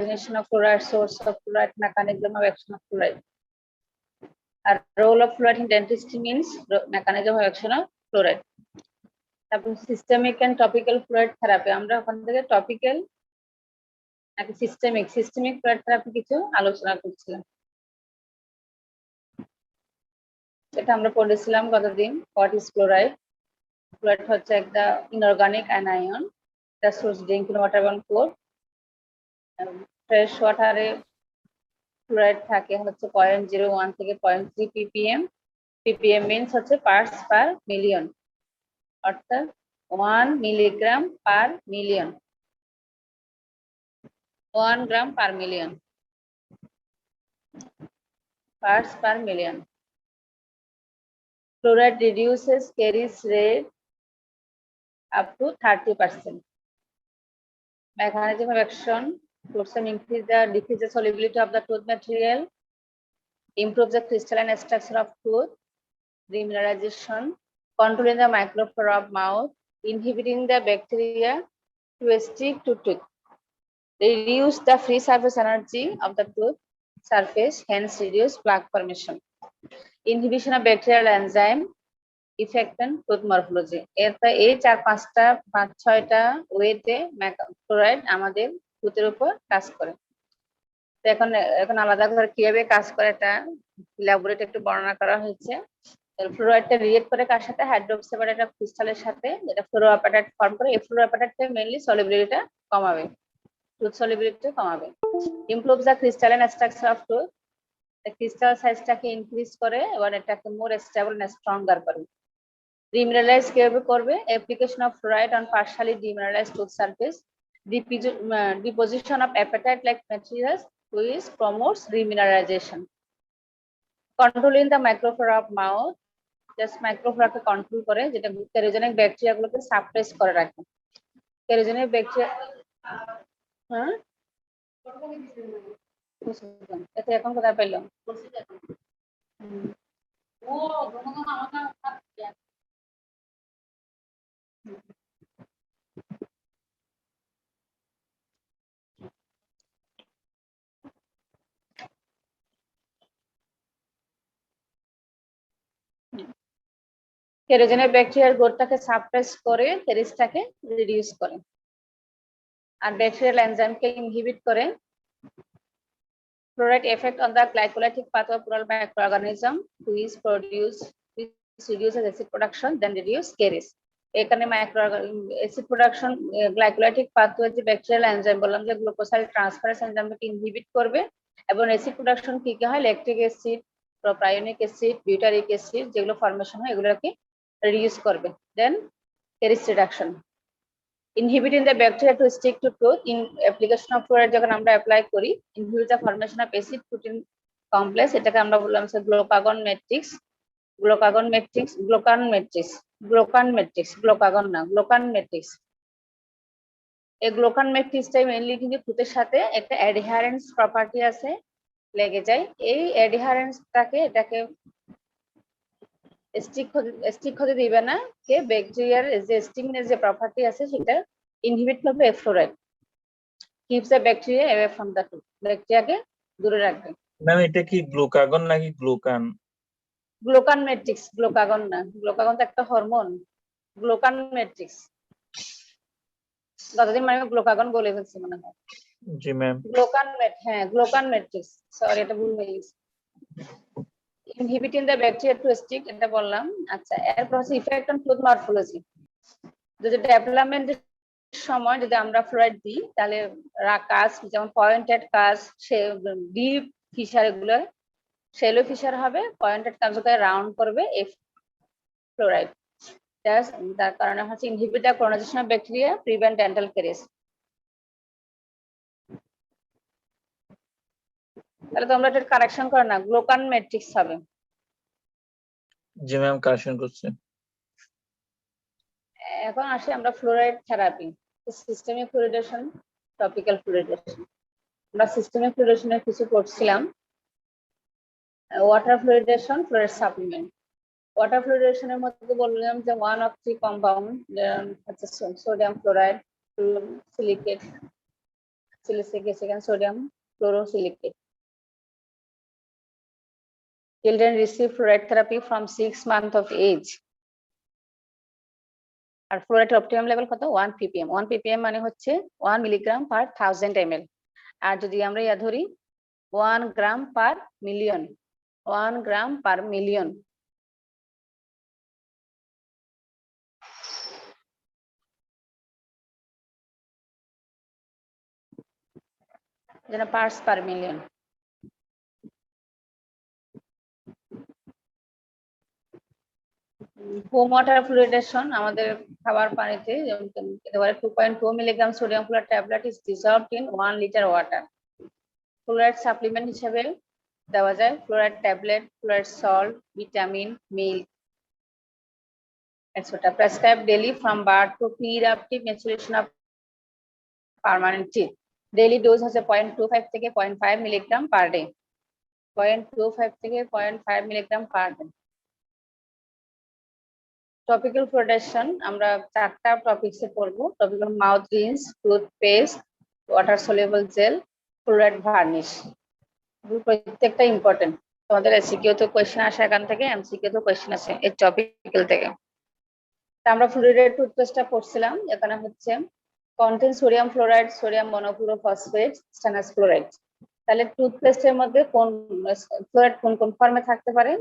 definition of fluoride, source of fluoride, mechanism of action of fluoride. আর role of fluoride in dentistry means mechanism of action of fluoride. তারপর systemic and topical fluid therapy, আমরা ওখান থেকে topical নাকি systemic fluid therapy কিছু আলোচনা করছিলাম। এটা আমরা পড়েছিলাম গতদিন। What is fluoride? ফ্লোরাইড হচ্ছে একটা inorganic anion that source drinking water এবং ফ্লোর। ফ্রেশ ওয়াটারে ফ্লোরাইড থাকে হচ্ছে 0.01 থেকে 0.3 ppm। ppm মিনস হচ্ছে পার্টস পার মিলিয়ন, অর্থাৎ 1 milligram per million, 1 gram per million, parts per million. Fluoride reduces caries rate up to 30%. Mechanism of action: fluorescein increase the decrease the solubility of the tooth material, improves the crystalline structure of tooth, remineralization, controlling the microflora of mouth, inhibiting the bacteria to stick to tooth, reduce the free surface energy of the tooth surface, hence reduce plaque formation, inhibition of bacterial enzyme effect on tooth morphology. এরপর এই 4-5টা ওয়েতে fluoride আমাদের টুথের উপর কাজ করে। তো এখন আলাদা করে কিভাবে কাজ করে এটা ল্যাবরেটরি একটু বর্ণনা করা হয়েছে। ফ্লোরাইডটা রিয়েক্ট করে কার সাথে? হাইড্রোক্সাইড একটা ক্রিস্টালের সাথে, যেটা ফ্লোরোঅ্যাপাটাইট ফর্ম করে। এই ফ্লোরোঅ্যাপাটাইটটা মেইনলি সলিবিলিটিটা কমাবে, টুথ সলিবিলিটি কমাবে। improves the crystalline structure of tooth, the crystal সাইজটাকে ইনক্রিজ করে এবং এটাকে মোর স্টেবল এন্ড স্ট্রঙ্গার করে। রিমিনারালাইজ কিভাবে করবে? Application of fluoride on partially demineralized tooth surface, deposition of apatite like materials which promotes remineralization, controlling the microflora of mouth, just মাইক্রোফ্লোরাকে control করে, যেটা ক্যারিজেনিক ব্যাকটেরিয়া গুলোকে সাপ্রেস করে রাখে। ক্যারিজেনিক ব্যাকটেরিয়া এটা এখন কোথায় পেলাম? ক্যারিজেনিক ব্যাকটেরিয়ার গ্রোথটাকে সাপ্রেস করে, ক্যারিজটাকে রিডিউস করে, আর ব্যাকটেরিয়াল এনজাইমকে ইনহিবিট করে। Fluoride effect on the glycolytic pathway of plural microorganism which reduces acid production, then reduce caries. এখানে অ্যাসিড প্রোডাকশন গ্লাইকোলাইটিক পাথওয়ে যে ব্যাকটেরিয়াল এনজাইম বললাম যে গ্লুকোসাইল ট্রান্সফারেন্স এনজাইমকে ইনহিবিট করবে, এবং অ্যাসিড প্রোডাকশন কি কি হয়? Lactic acid, propionic acid, butyric acid যেগুলো ফর্মেশন হয় এগুলোকে রিডিউস করবে। Then caries reduction, inhibiting the bacteria to stick to tooth. In application of fluoride যখন আমরা অ্যাপ্লাই করি, inhibit the formation of acid protein complex, এটাকে আমরা বললাম গ্লুকাগন ম্যাট্রিক্স, গ্লুকাগন ম্যাট্রিক্স। এই গ্লুকান ম্যাট্রিক্সটাই মেইনলি কিন্তু টুথের সাথে একটা অ্যাডহারেন্স প্রপার্টি আছে, লেগে যায়। এই অ্যাডহারেন্সটাকে এটাকে স্টিক হতে দিবে না, কে? ব্যাকটেরিয়ার যে স্টিংনেস যে প্রপার্টি আছে সেটা ইনহিবিট করবে fluoride. Keeps the bacteria away from the tooth, ব্যাকটেরিয়াকে দূরে রাখবে। ম্যাম এটা কি গ্লুকাগন নাকি গ্লুকান? গ্লুকান ম্যাট্রিক্স, গ্লুকাগন না। গ্লুকাগন তো একটা হরমোন। গ্লুকান ম্যাট্রিক্স, গতদিন মানে গ্লুকাগন বলে ফেলছি মনে হয়। জি ম্যাম। গ্লুকান ম্যাট্রিক্স, সরি এটা ভুল হয়ে গেছে। Inhibiting the bacteria to stick, এটা বললাম। আচ্ছা, এরপর হচ্ছে ইফেক্ট অন টুথ মরফোলজি। যদি ডেভেলপমেন্টের সময় যদি আমরা ফ্লোরাইড দিই তাহলে কাজ, যেমন পয়েন্টেড কাজ, ডিপ ফিশার, এগুলো শ্যালো ফিশার হবে। পয়েন্টেড কাজকে রাউন্ড করবে এই ফ্লোরাইড। তার কারণে হচ্ছে inhibit the colonisation of bacteria, prevent dental caries. তাহলে তোমরা এটা কারেকশন করো না, গ্লুকান ম্যাট্রিক্স হবে। জি ম্যাম, কারেকশন করছি। এখন আসি আমরা fluoride therapy, systemic fluoridation, topical fluoridation. আমরা সিস্টেমিক ফ্লুইডেশনের কিছু করছিলাম। Water fluoridation, fluoride supplement. Water ফ্লুইডেশনের মধ্যে বললাম যে 1 of 3 কম্পাউন্ড হচ্ছে sodium fluoride, silicate, silicate and sodium chlorosilicate. Children receive fluoride therapy from 6 months of age. আর ফ্লোরাইড অপটিমাম লেভেল কত 1 ppm 1 ppm মানে হচ্ছে 1 মিলিগ্রাম পার 1000 ml আর যদি আমরা ইয়া ধরি 1 gram per million 1 gram per million যেন parts per million home water fluoridation আমাদের খাবার পানিতে যেমন 2.2 milligram sodium fluoride tablet is dissolved in 1 litre water fluoride supplement হিসেবে দেওয়া যায় fluoride tablet fluoride salt vitamin milk etc. Prescribed daily from birth to pre-eruptive maturation of permanent teeth. Daily dose has a 0.25 থেকে 0.5 milligram per day. 0.25 থেকে 0.5 milligram per day. Topical fluoridation আমরা চারটা টপিকসে পড়বো topical mouth rinse toothpaste water soluble gel fluoride varnish প্রত্যেকটা important তোমাদের এসিকিউ তো কোশ্চেন আসে এখান থেকে এমসিকিউ তো কোশ্চেন আসে এই টপিক্যাল থেকে আমরা ফ্লুইডেড টুথপেস্টটা পড়ছিলাম এখানে হচ্ছে contain sodium fluoride sodium monochlorophosphate stannous fluoride তাহলে টুথপেস্টের মধ্যে কোন ফ্লোরাইড কোন কোন ফর্মে থাকতে পারে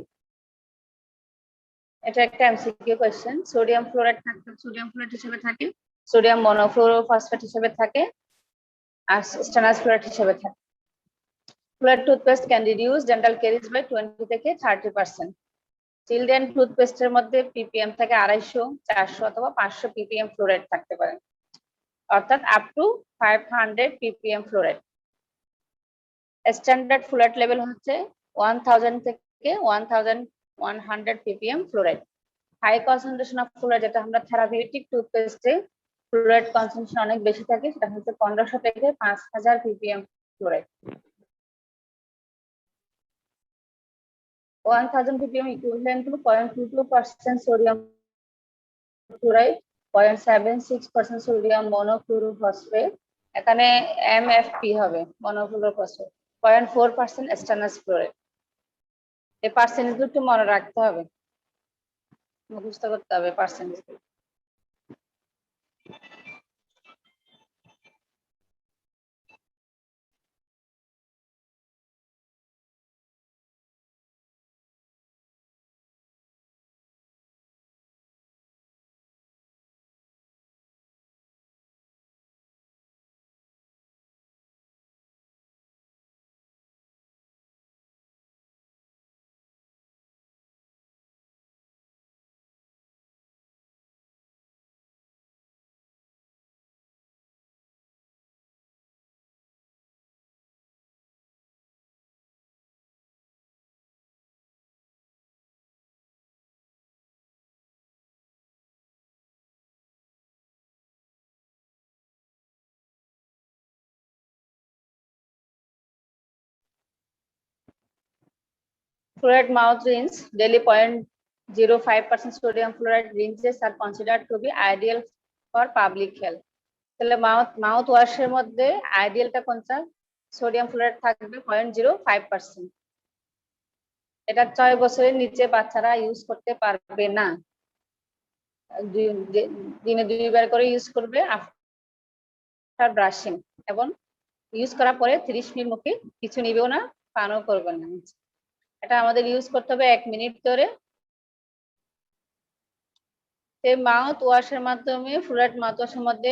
এটা একটা এমসিকিউ কোশ্চেন সোডিয়াম ফ্লোরাইড থাকতে সোডিয়াম ফ্লোরাইড হিসেবে থাকে সোডিয়াম মনোক্লোরোফসফেট হিসেবে থাকে আর স্টেনাস ফ্লোরাইড হিসেবে থাকে fluoride toothpaste can reduce dental caries by 20 থেকে 30%। চিলড্রেন টুথপেস্টের মধ্যে ppm থেকে 250 400 অথবা 500 ppm ফ্লোরাইড থাকতে পারে অর্থাৎ up to 500 ppm fluoride standard fluoride level হচ্ছে 1000 থেকে 1100 ppm fluoride high concentration of fluoride যেটা আমরা থেরাপিউটিক টুথপেস্টে ফ্লোরাইড কনসেন্ট্রেশন অনেক বেশি থাকে সেটা হচ্ছে 1500 থেকে 5000 ppm fluoride 1000 ppm equivalent to 0.22% sodium fluoride 0.76% sodium monochlorophosphate এখানে MFP হবে monochlorophosphate 0.4% stannous fluoride এই পার্সেন্টেজ একটু মনে রাখতে হবে মুখস্থ করতে হবে percentage fluoride mouth rinse daily 0.05% sodium fluoride rinses are considered to be ideal for public health তাহলে মাউথ ওয়াশের মধ্যে আইডিয়ালটা কোনটা সোডিয়াম ফ্লোরাইড থাকবে 0.05% এটা 6 বছরের নিচে বাচ্চারা ইউজ করতে পারবে না দিনে 2 বার করে ইউজ করবে আফটার ব্রাশিং এবং ইউজ করার পরে 30 মিনিট মুখে কিছু নিবেও না পানও করবেন না এটা আমাদের ইউজ করতে হবে 1 মিনিট ধরে এই মাউথ ওয়াশের মাধ্যমে ফ্লুরাইড মাউথ ওয়াশের মধ্যে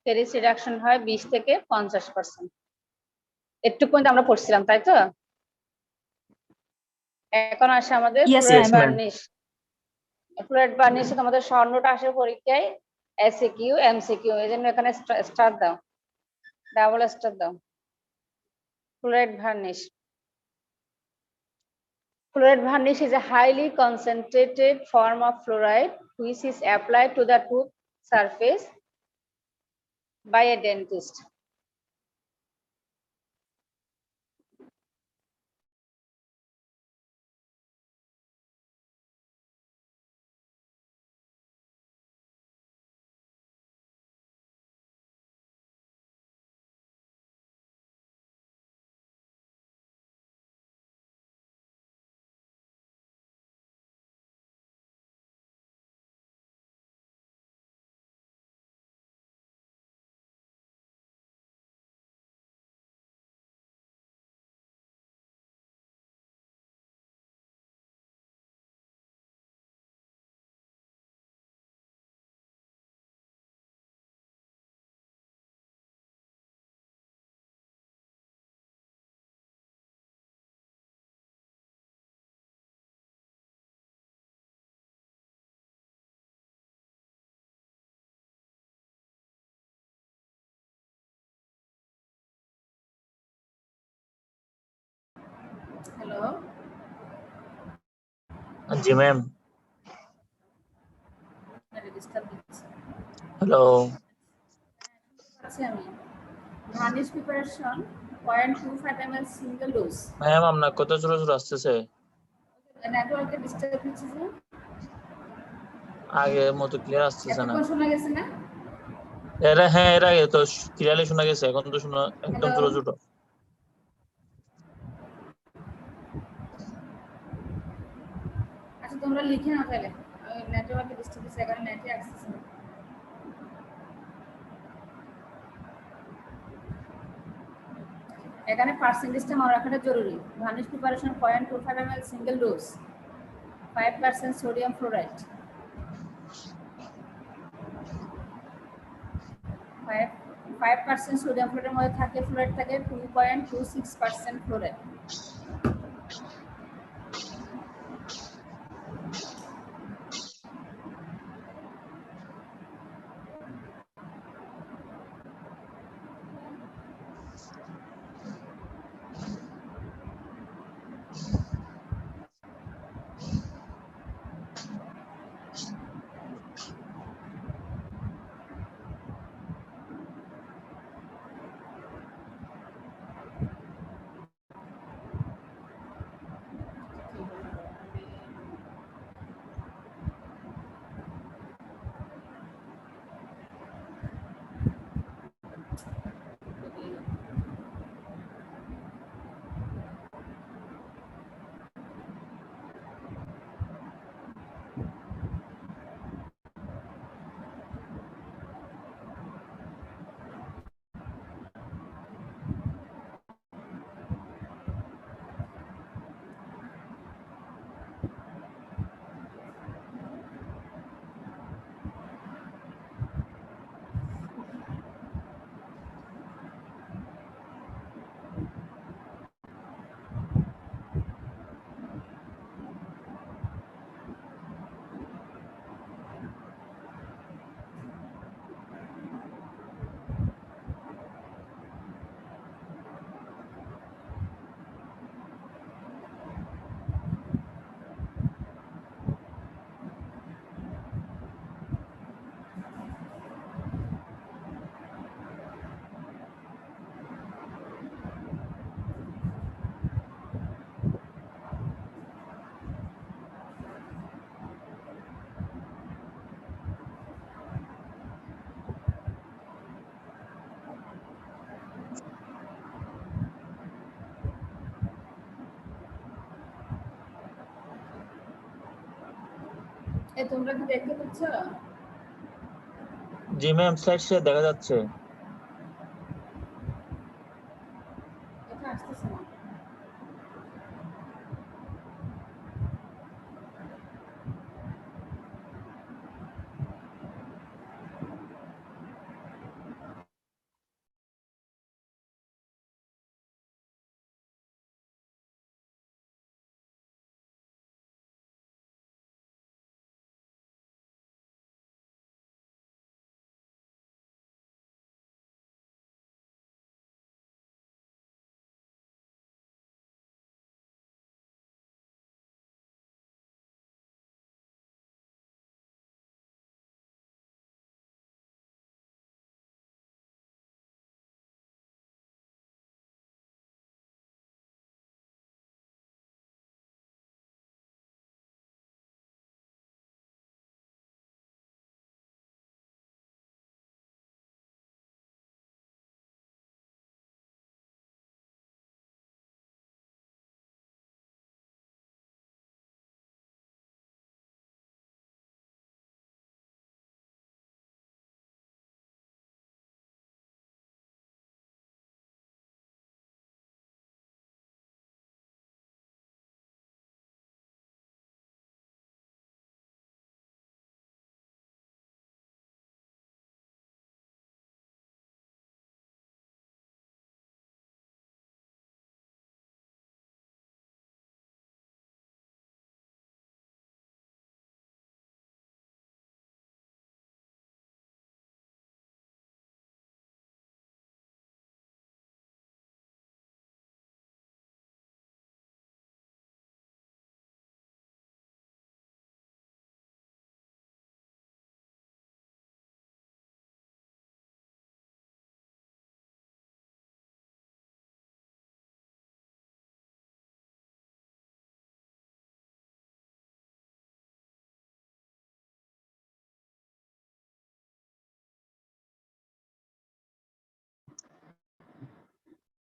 ক্যারিজ রিডাকশন হয় 20 থেকে 50%। একটু পর্যন্ত আমরা পড়ছিলাম তাই তো এখন আসে আমাদের ফ্লুরাইড বার্নিশ ফ্লুরাইড বার্নিশে তোমাদের স্বর্ণটা আসে পরীক্ষায় এসিকিউ এমসিকিউ এজন্য এখানে স্টার দাও ডাবল স্টার দাও fluoride varnish. Fluoride varnish is a highly concentrated form of fluoride which is applied to the tooth surface by a dentist. Hello, জি ম্যাম। ডিস্টার্ব দিচ্ছে। Hello. আছি আমি। Varnish preparation 0.25 ml single dose. Ma'am আপনার কথা ছোট ছোট আসতেছে। নেটওয়ার্কে ডিস্টার্ব দিচ্ছে যে। আগের মতো ক্লিয়ার আসতেছে না। এতক্ষণ শোনা গেছে না? এর আগে তো ক্লিয়ারলি শোনা গেছে, এখন তো শোনা একদম হ্যালো, ছোট ছোট। আচ্ছা তোমরা লিখে নাও তাহলে। নেটওয়ার্কে ডিস্টার্ব দিচ্ছে, এখানে নেটে অ্যাক্সেস নেই। এখানে পার্সেন্টেজটা মনে রাখাটা জরুরি। Varnish preparation 0.25 ml single dose, 5% sodium fluoride, 5% sodium ফ্লোরাইডের মধ্যে থাকে ফ্লোরাইড থাকে 2.26% ফ্লোরাইড। তোমরা কি দেখতে পাচ্ছ? জি ম্যাম, স্লাইড শেয়ার দেখা যাচ্ছে। এটা আসতেছে না।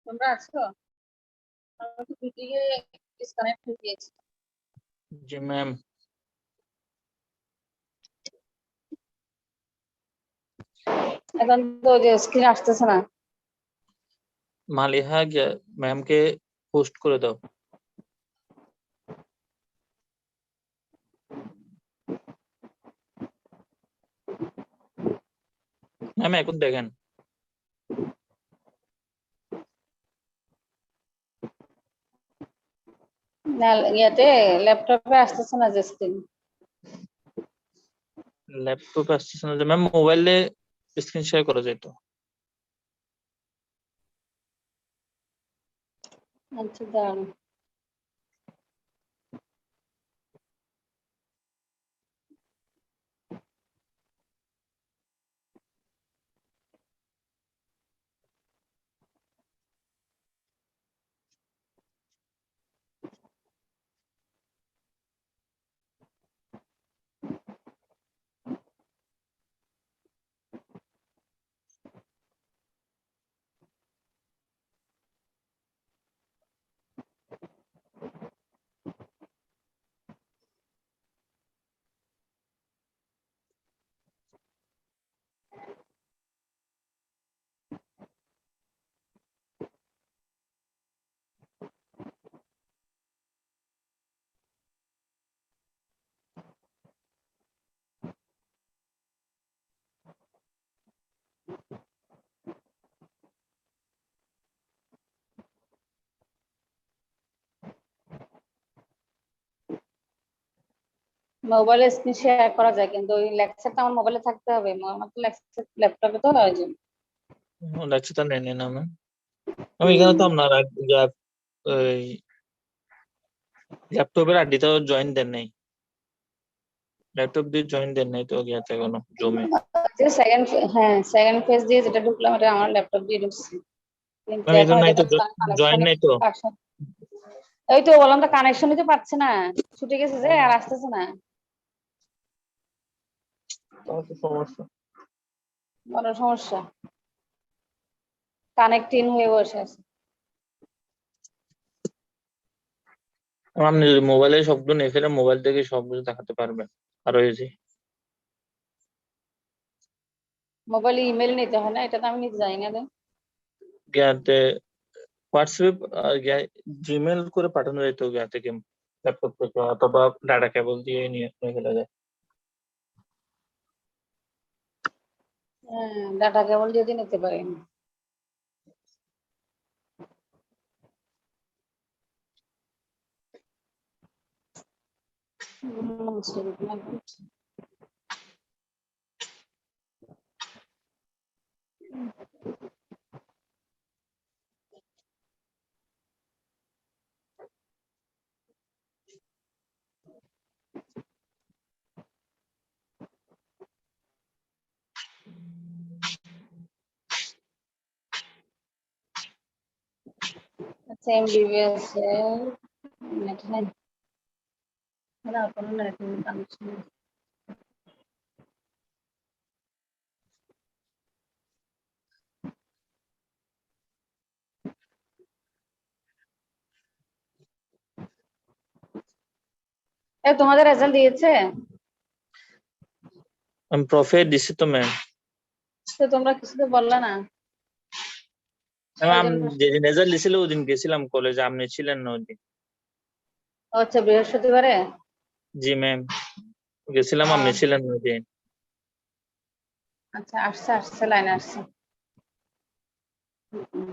তোমরা আছো? আমরা তো মিটিংয়ে ডিসকানেক্ট হয়ে গিয়েছি। জি ম্যাম। এখন তো ওই যে স্ক্রিন আসতেছে না। মালিহা ম্যামকে পোস্ট করে দাও। ম্যাম এখন দেখেন। না, ইয়াতে ল্যাপটপে আসতেছে না যে স্ক্রিন। ল্যাপটপ আসতেছে না যে ম্যাম, মোবাইলে স্ক্রিন শেয়ার করা যায় তো। আচ্ছা দাঁড়ান। মোবাইলে স্ক্রিন শেয়ার করা যায়, কিন্তু ওই লেকচারটা আমার মোবাইলে থাকতে হবে। আমার তো লেকচার ল্যাপটপে তো হয় যে। লেকচারটা নেই না ম্যাম। আমি এখানে তো আপনার ল্যাপটপের আইডিটাও জয়েন দেন নাই। ল্যাপটপ দিয়ে জয়েন দেন নাই তো ইয়াতে এখনো জমে। যে সেকেন্ড, হ্যাঁ সেকেন্ড পেজ দিয়ে যেটা ঢুকলাম এটা আমার ল্যাপটপ দিয়ে ঢুকছি, কিন্তু ম্যাম এখন এখানে নাই তো, এটাতে জয়েন কানেকশনই নাই তো। পাচ্ছে। ওই তো বললাম তো কানেকশন নিতে পারছে না, ছুটে গেছে যে আর আসতেছে না। তাহলে তো সমস্যা। বড় সমস্যা, কানেক্টিং হয়ে বসে আছে। আপনি মোবাইলে সবগুলো নিয়ে ফেলে মোবাইল থেকে সবগুলো দেখাতে পারবেন। আর ওই যে মোবাইলে ইমেল নিতে হয় না? এটা তো আমি নিতে জানি না রে। ইয়াতে হোয়াটসঅ্যাপ জিমেল করে পাঠানো যেত ইয়া থেকে, ল্যাপটপ থেকে, অথবা ডাটা কেবল দিয়ে নিয়ে নিয়ে ফেলা যায়। হ্যাঁ, ডাটা কেবল যদি নিতে পারি। আচ্ছা, এমবিবিএস এর নেট নাই না, কোনো নেট কানেকশন। এ তোমাদের রেজাল্ট দিয়েছে? আমি প্রফে দিছি তো ম্যাম। তো তোমরা কিছু তো বললা না। ম্যাম কয়জন যেদিন রেজাল্ট দিছিল ওই দিন গেছিলাম কলেজে, আপনি ছিলেন না ওই দিন। আচ্ছা, বৃহস্পতিবারে। জি ম্যাম, গেছিলাম, আপনি আহ, ছিলেন না ওই দিন। আচ্ছা, আসছে আসছে, লাইন আসছে। হুম।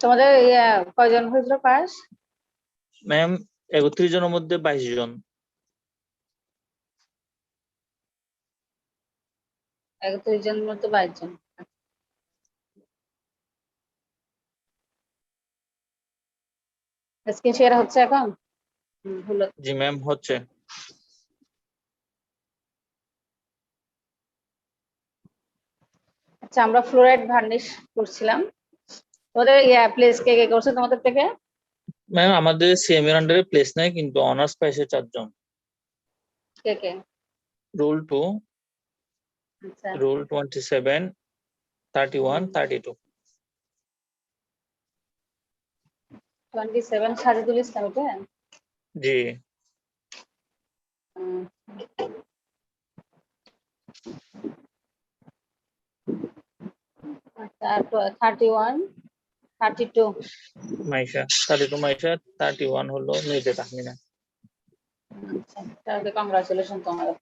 তোমাদের কয়জন হয়েছিল পাস? ম্যাম 31 জনের মধ্যে 22 জন। 31 জনের মধ্যে 22 জন। স্ক্রিন শেয়ার হচ্ছে এখন? হলো। জি ম্যাম হচ্ছে। আচ্ছা, আমরা ফ্লোরাইড ভার্নিশ করছিলাম। তোমাদের প্লেস কে কে করছে তোমাদের থেকে? ম্যাম আমাদের সিএম এর আন্ডারে প্লেস নাই, কিন্তু অনার্স পাইছে 4 জন। কে কে? rule 2, আচ্ছা rule 27, 31, 32. 27 সাজিদুল ইসলাম এটা জি। উম, আচ্ছা 31 32 মাইশা 32 মাইশা, 31 হলো মেয়েদের তাহমিনা। আচ্ছা তাহলে কংগ্রাচুলেশন তোমাদের।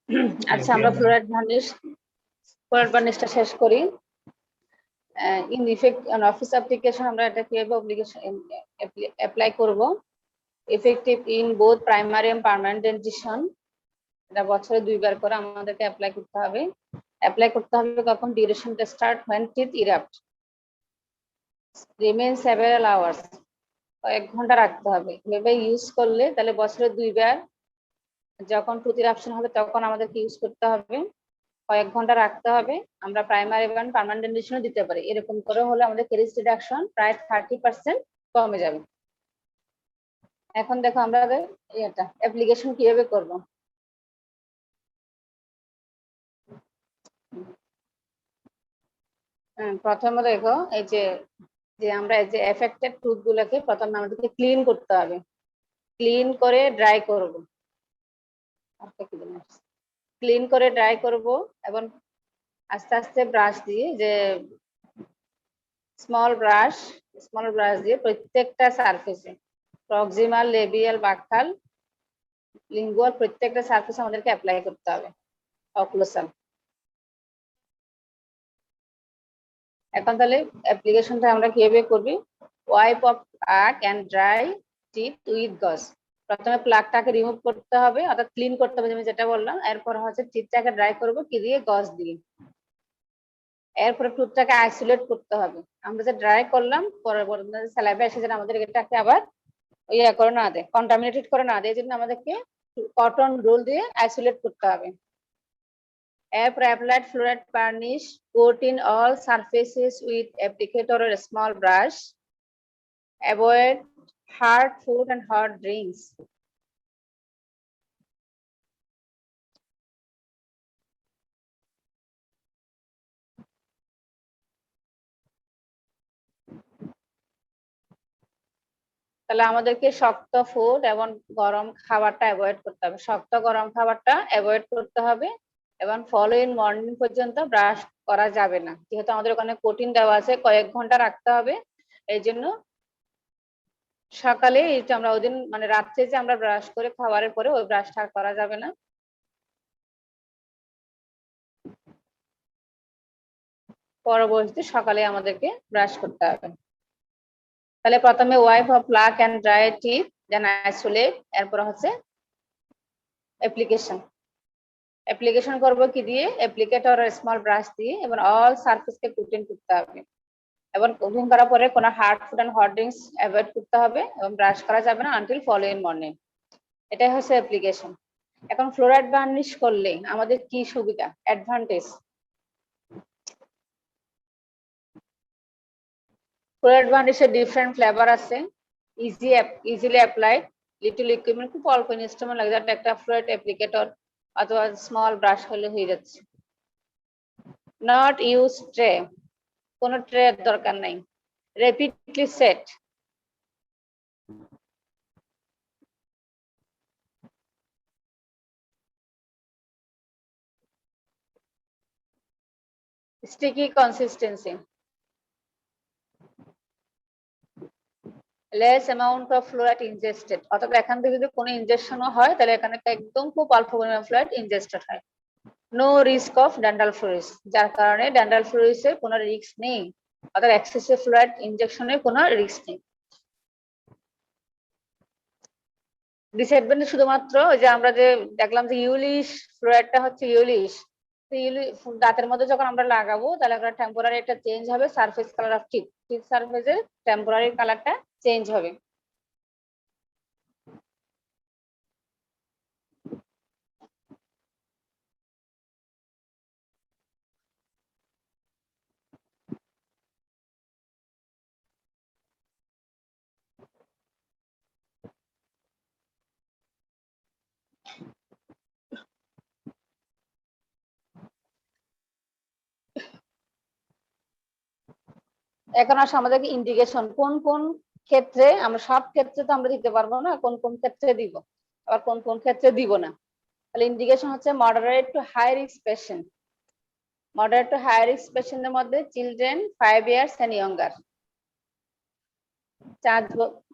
Thank আচ্ছা you. আমরা ফ্লোরাইড বার্নিশটা শেষ করি। In effect on office application আমরা এটা কিভাবে অব্লিগেশন অ্যাপ্লাই করব। Effective in both primary and permanent dentition, এটা বছরে 2 বার করে আমাদেরকে অ্যাপ্লাই করতে হবে। অ্যাপ্লাই করতে হবে কখন? ডিউরেশনটা start when teeth erupt, remain several hours, কয়েক ঘন্টা রাখতে হবে। এভাবে ইউজ করলে তাহলে বছরে 2 বার যখন টুথ ইরাপশন হবে তখন আমাদেরকে ইউজ করতে হবে, কয়েক ঘন্টা রাখতে হবে। আমরা প্রাইমারি এবং পার্মানেন্ট ডেন্টিশনও দিতে পারি। এরকম করে হলে আমাদের কেরিস রিডাকশন প্রায় 30% কমে যাবে। এখন দেখো আমরা এটা অ্যাপ্লিকেশন কিভাবে করব। প্রথমে দেখো এই যে আমরা এই যে এফেক্টেড টুথ গুলোকে প্রথমে আমাদেরকে ক্লিন করতে হবে, ক্লিন করে ড্রাই করব, ক্লিন করে ড্রাই করব এবং আস্তে আস্তে ব্রাশ দিয়ে যে স্মল ব্রাশ দিয়ে প্রত্যেকটা সারফেসে প্রক্সিমাল, লেবিয়াল, বাকখাল, লিঙ্গুয়াল প্রত্যেকটা সারফেসে আমাদেরকে অ্যাপ্লাই করতে হবে অক্লোসাল। এখন তাহলে অ্যাপ্লিকেশনটা আমরা কিভাবে করবি? Wipe off plaque and dry tip with gauze. প্রথমে প্লাকটাকে রিমুভ করতে হবে, অর্থাৎ ক্লিন করতে হবে, আমি যেটা বললাম। এরপর হচ্ছে টিপটাকে ড্রাই করব কি দিয়ে? গজ দিয়ে। এরপরে টুথটাকে আইসোলেট করতে হবে। আমরা যে ড্রাই করলাম পরবর্তীতে স্যালাইভা এসে যেন আমাদের এটাকে আবার করে না দেয়, কন্টামিনেটেড করে না দেয়, এই জন্য আমাদেরকে কটন রোল দিয়ে আইসোলেট করতে হবে। এরপর applied fluoride varnish, coat in all surfaces with applicator or a small brush. Avoid hard food and hot drinks. তাহলে আমাদেরকে শক্ত ফুড এবং গরম খাবারটা অ্যাভয়েড করতে হবে, শক্ত গরম খাবারটা অ্যাভয়েড করতে হবে এবং ফলোইং মর্নিং পর্যন্ত ব্রাশ করা যাবে না, যেহেতু আমাদের ওখানে কোটিন দেওয়া আছে, কয়েক ঘন্টা রাখতে হবে। এই জন্য সকালে এটা আমরা ওদিন মানে রাত্রে যে আমরা ব্রাশ করে খাবারের পরে ওই ব্রাশটা আর করা যাবে না। পরবর্তী সকালে আমাদেরকে ব্রাশ করতে হবে। তাহলে প্রথমে wipe off plaque and dry tip, then isolate, এরপর হচ্ছে অ্যাপ্লিকেশন করব কি দিয়ে? অ্যাপ্লিকেটর আর স্মল ব্রাশ দিয়ে, এবং অল সারফেসকে কোটিং করতে হবে। এবং কোটিং করার পরে কোনো hard food and hot drinks avoid করতে হবে এবং ব্রাশ করা যাবে না আনটিল ফলোইং মর্নিং। এটাই হচ্ছে অ্যাপ্লিকেশন। এখন ফ্লোরাইড বার্নিশ করলে আমাদের কি সুবিধা, অ্যাডভান্টেজ? ফ্লোরাইড বার্নিশের ডিফারেন্ট ফ্লেভার আছে, ইজিলি অ্যাপ্লাইড, লিটল ইকুইপমেন্ট, খুব অল্প ইনস্ট্রুমেন্ট লাগে, যাতে একটা ফ্লোরাইড অ্যাপ্লিকেটর অথবা স্মল ব্রাশ হলে হয়ে যাচ্ছে। নট ইউজ ট্রে, কোনো ট্রে দরকার নাই। Rapidly set, sticky consistency, less amount of fluoride ingested, অথবা এখান থেকে যদি কোনো ইনজেকশনও হয় তাহলে এখানে একদম খুব অল্প পরিমাণ ফ্লোরাইড ইনজেস্টেড হয়। নো রিস্ক অফ ডেন্টাল ফ্লোরিস, যার কারণে ডেন্টাল ফ্লোরিসের কোনো রিস্ক নেই, অর্থাৎ এক্সেসিভ ফ্লোরাইড ইনজেকশনের কোনো রিস্ক নেই। ডিসঅ্যাডভান্টেজ শুধুমাত্র ওই যে আমরা যে দেখলাম যে ইউলিশ ফ্লোরাইডটা হচ্ছে ইউলিশ, দাঁতের মধ্যে যখন আমরা লাগাবো তাহলে একটা টেম্পোরারি একটা চেঞ্জ হবে সারফেস কালার অফ টিথ সারফেসের টেম্পোরারি কালারটা চেঞ্জ হবে। এখন আসলে আমাদেরকে ইন্ডিকেশন কোন কোন ক্ষেত্রে, আমরা সব ক্ষেত্রে তো আমরা দিতে পারবো না, কোন কোন ক্ষেত্রে দিব আবার কোন কোন ক্ষেত্রে দিব না। তাহলে ইন্ডিকেশন হচ্ছে moderate to high risk patient. Moderate to high risk পেশেন্টের মধ্যে চিলড্রেন 5 ইয়ার্স এন্ড ইয়ঙ্গার,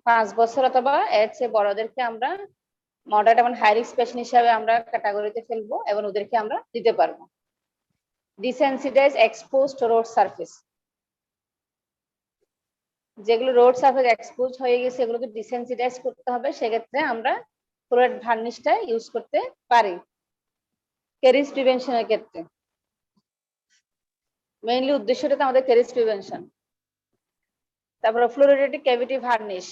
5 বছর অথবা এর চেয়ে বড়দেরকে আমরা মডারেট এবং হাই রিস্ক পেশেন্ট হিসাবে আমরা ক্যাটাগরিতে ফেলবো এবং ওদেরকে আমরা দিতে পারবো। ডিসেনসিটাইজ এক্সপোজড রোড সারফেস, যেগুলো রোড সারফেস এক্সপোজ হয়ে গেছে এগুলোকে ডিসেনসিটাইজ করতে হবে, সেক্ষেত্রে আমরা ফ্লোরাইড ভার্নিশটা ইউজ করতে পারি ক্যারিজ প্রিভেনশনের ক্ষেত্রে। মেইনলি উদ্দেশ্যটা তো আমাদের ক্যারিজ প্রিভেনশন। তারপরে fluoridated cavity varnish,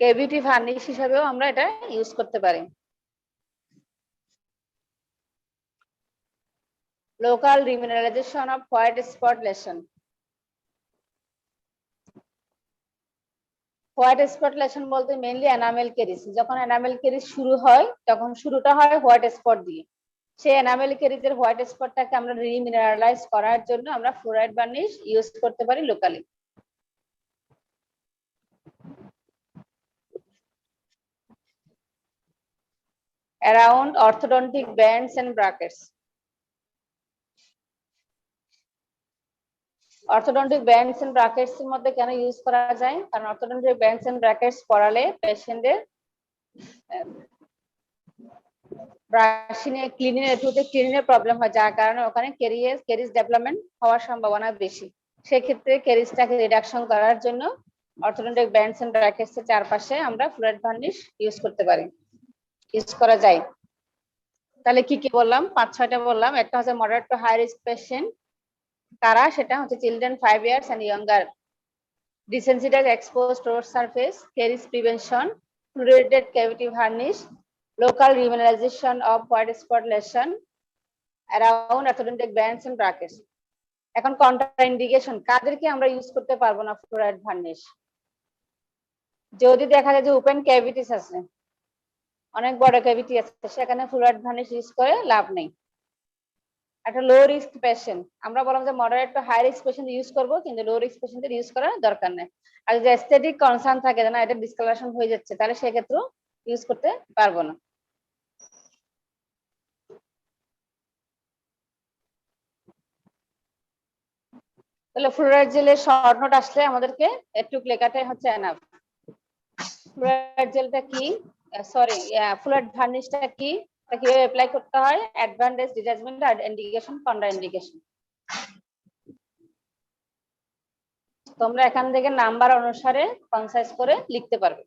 cavity varnish হিসাবেও আমরা এটা ইউজ করতে পারি। Local remineralization of white spot lesion. White spot lesion বলতে মেইনলি এনামেল কেরিজ। যখন এনামেল কেরিজ শুরু হয় তখন শুরুটা হয় হোয়াইট স্পট দিয়ে। সেই এনামেল কেরিজের হোয়াইট স্পটটাকে আমরা রিমিনারালাইজ করার জন্য আমরা ফ্লোরাইড ভার্নিশ ইউজ করতে পারি locally. Around orthodontic bands and brackets. Orthodontic bands and brackets এর মধ্যে কেন ইউজ করা যায়? কারণ অর্থোডন্টিক ব্যান্ডস এন্ড ব্র্যাকেটস পরালে পেশেন্টের ব্রাশিংয়ে ক্লিনিংয়ের প্রবলেম হয়, যার কারণে ওখানে ক্যারিজ ডেভেলপমেন্ট হওয়ার সম্ভাবনা বেশি। সেক্ষেত্রে ক্যারিজটাকে রিডাকশন করার জন্য অর্থোডন্টিক ব্যান্ডস এন্ড ব্র্যাকেটস এর চারপাশে আমরা ফ্লোরাইড ভার্নিশ ইউজ করতে পারি, ইউজ করা যায়। তাহলে কি কি বললাম? 5-6টা বললাম। একটা হচ্ছে moderate to high risk patient, কারা? সেটা হচ্ছে children 5 years and younger, desensitize exposed root surface, caries prevention, fluoridated cavity varnish, local remineralization of white spot lesion, around orthodontic bands and brackets. এখন কন্ট্রাইন্ডিকেশন, কাদেরকে আমরা ইউজ করতে পারবো না fluoride varnish? যদি দেখা যায় যে ওপেন ক্যাভিটিস আছে, অনেক বড় ক্যাভিটি আছে, সেখানে ফ্লোরাইড ভার্নিশ ইউজ করে লাভ নেই। একটা লো রিস্ক পেশেন্ট, আমরা বললাম যে moderate to high risk patient use করবো, কিন্তু লো রিস্ক পেশেন্টের ইউজ করার দরকার নেই। আর যদি এস্থেটিক কনসার্ন থাকে না এটা ডিসকালারেশন হয়ে যাচ্ছে, তাহলে সেক্ষেত্রেও ইউজ করতে পারবো না। তাহলে ফ্লোরাইড জেলের শর্ট নোট আসলে আমাদেরকে একটু লেখাটাই হচ্ছে এনাফ। ফ্লোরাইড জেলটা কি, সরি ফ্লোরাইড ভার্নিশটা কি, এটা কিভাবে অ্যাপ্লাই করতে হয়, অ্যাডভান্টেজ, ডিটাচমেন্ট আর ইন্ডিকেশন, কন্ট্রাইন্ডিকেশন। তোমরা এখান থেকে নাম্বার অনুসারে কনসাইজ করে লিখতে পারবে।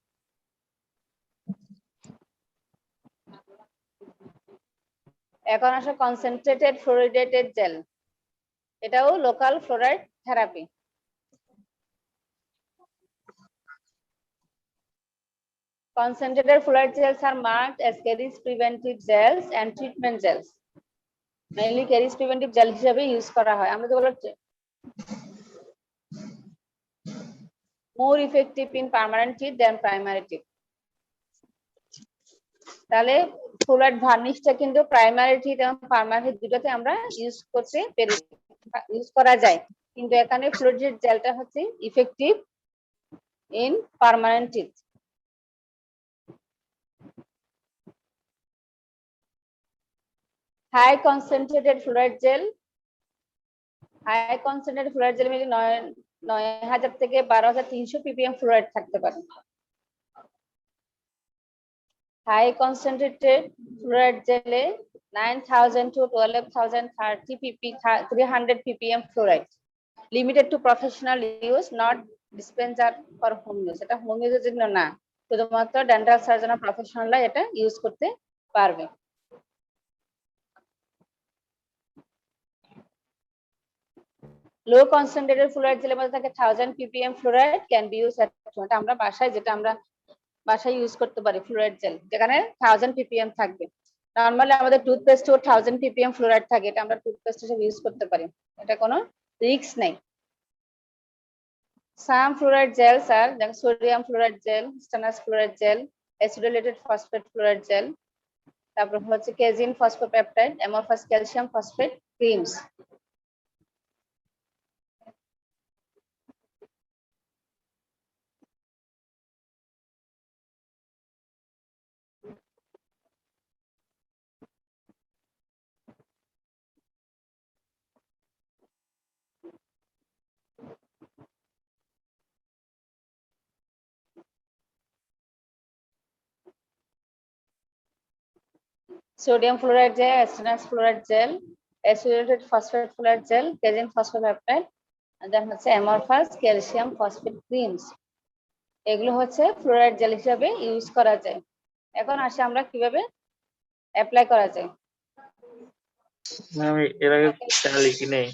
এখন আসে কনসেন্ট্রেটেড ফ্লোরিডেটেড জেল, এটাও local fluoride therapy. Concentrated fluoride gels are marked as caries preventive gels and treatment gels. Mainly caries preventive gel হিসেবে ইউজ করা হয়। আমরা তো বলছি more effective in permanent teeth than primary teeth. তাহলে ফ্লোরাইড ভার্নিশটা কিন্তু primary teeth এবং permanent দুটোতে আমরা ইউজ করতে পারি, ইউজ করা যায়, কিন্তু এখানে ফ্লোরিডেটেড জেলটা হচ্ছে effective in permanent teeth. High concentrated fluoride gel, high concentrated fluoride gel মানে 9000 থেকে 12300 ppm ফ্লোরাইড থাকতে পারে। হাই কনসেন্ট্রেটেড ফ্লোরাইড জেলে 9000 to 12030 300 ppm fluoride, limited two professional use, not dispenser for home use. এটা হোম ইউজের জন্য না, শুধুমাত্র ডেন্টাল সার্জন আর প্রফেশনালরা এটা ইউজ করতে পারবে। লো কনসেন্ট্রেটেড ফ্লোরাইড জেলের মধ্যে থাকে 1000 ppm fluoride can be use at home. এটা আমরা বাসায়, যেটা আমরা বাসায় ইউজ করতে পারি ফ্লোরাইড জেল, যেখানে 1000 ppm থাকবে। নরমালি আমাদের টুথপেস্টেও 1000 ppm ফ্লোরাইড থাকে, এটা আমরা টুথপেস্ট হিসেবে ইউজ করতে পারি, এটা কোনো রিস্ক নেই। Some fluoride gels are like sodium fluoride gel, stannous fluoride gel, acidylated phosphate fluoride gel, তারপর হচ্ছে casein phosphopeptide, amorphous calcium phosphate creams. Sodium fluoride gel, stannous fluoride gel, acylated phosphate fluoride gel, casein phosphopeptide, and then হচ্ছে amorphous calcium phosphate creams. এগুলো হচ্ছে fluoride jail হিসাবে use করা যায়। এখন আসি আমরা কিভাবে অ্যাপ্লাই করা যায়। আমি এর আগে খেয়াল লিখি নেই।